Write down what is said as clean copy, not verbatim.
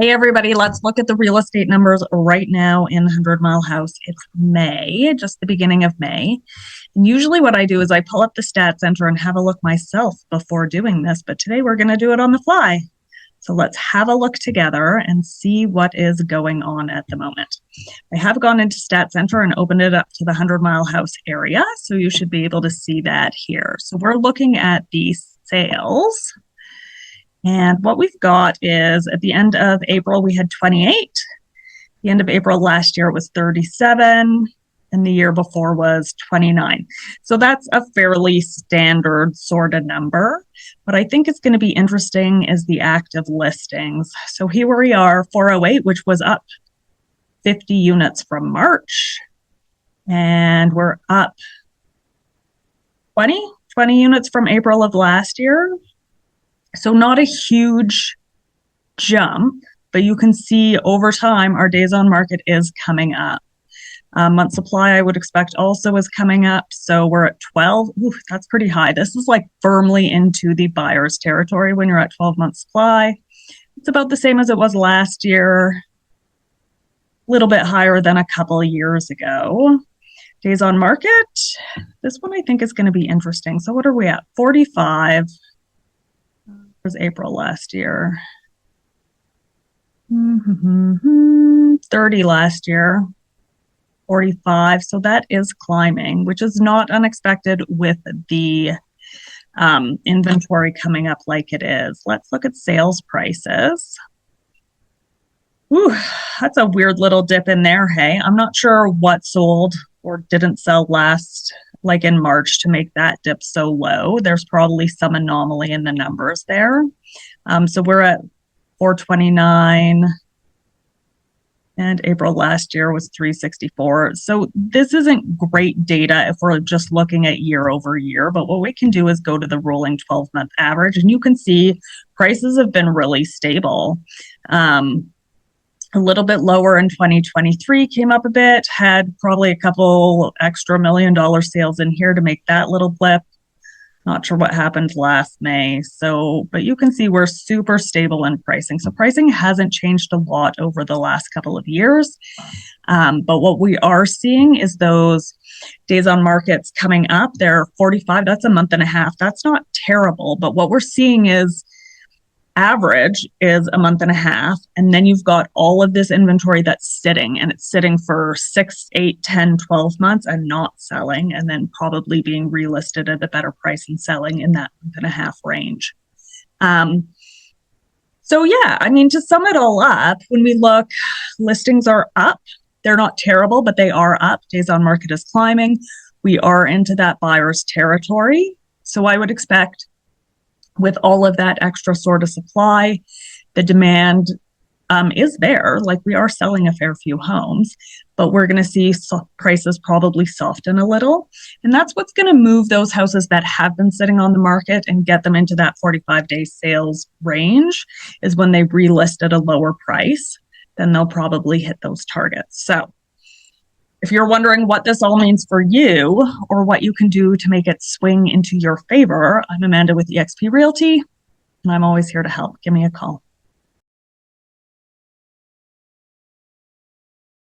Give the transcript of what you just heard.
Hey everybody, let's look at the real estate numbers right now in 100 Mile House. It's May, just the beginning of May. And usually what I do is I pull up the stat center and have a look myself before doing this, but today we're going to do it on the fly. So let's have a look together and see what is going on at the moment. I have gone into stat center and opened it up to the 100 Mile House area, so you should be able to see that here. So we're looking at the sales. And what we've got is at the end of April, we had 28. The end of April last year was 37, and the year before was 29. So that's a fairly standard sort of number. What I think is going to be interesting is the active listings. So here we are, 408, which was up 50 units from March. And we're up 20 units from April of last year. So not a huge jump, but you can see over time our days on market is coming up. Month supply I would expect also is coming up. So we're at 12. Ooh, that's pretty high. This is like firmly into the buyer's territory when you're at 12-month supply. It's about the same as it was last year, a little bit higher than a couple of years ago. Days on market, this one I think is going to be interesting. So what are we at? 45. Was April last year. 30 last year. 45. So that is climbing, which is not unexpected with the inventory coming up like it is. Let's look at sales prices. Ooh, that's a weird little dip in there. Hey, I'm not sure what sold or didn't sell last, like in March, to make that dip so low. There's probably some anomaly in the numbers there. So we're at 429, and April last year was 364. So this isn't great data if we're just looking at year over year, but what we can do is go to the rolling 12-month average, and you can see prices have been really stable. A little bit lower in 2023, came up a bit, had probably a couple extra $1 million sales in here to make that little blip. Not sure what happened last May. So, but you can see we're super stable in pricing. So pricing hasn't changed a lot over the last couple of years. But what we are seeing is those days on markets coming up. They're 45. That's a month and a half. That's not terrible. But what we're seeing is average is a month and a half, and then you've got all of this inventory that's sitting, and it's sitting for 6, 8, 10, 12 months and not selling, and then probably being relisted at a better price and selling in that month and a half range. So yeah, I mean, to sum it all up, when we look, listings are up. They're not terrible, but they are up. Days on market is climbing. We are into that buyer's territory. So I would expect, with all of that extra sort of supply, the demand is there. Like, we are selling a fair few homes, but we're going to see prices probably soften a little. And that's what's going to move those houses that have been sitting on the market and get them into that 45-day sales range, is when they relist at a lower price, then they'll probably hit those targets. So if you're wondering what this all means for you or what you can do to make it swing into your favor, I'm Amanda with eXp Realty, and I'm always here to help. Give me a call.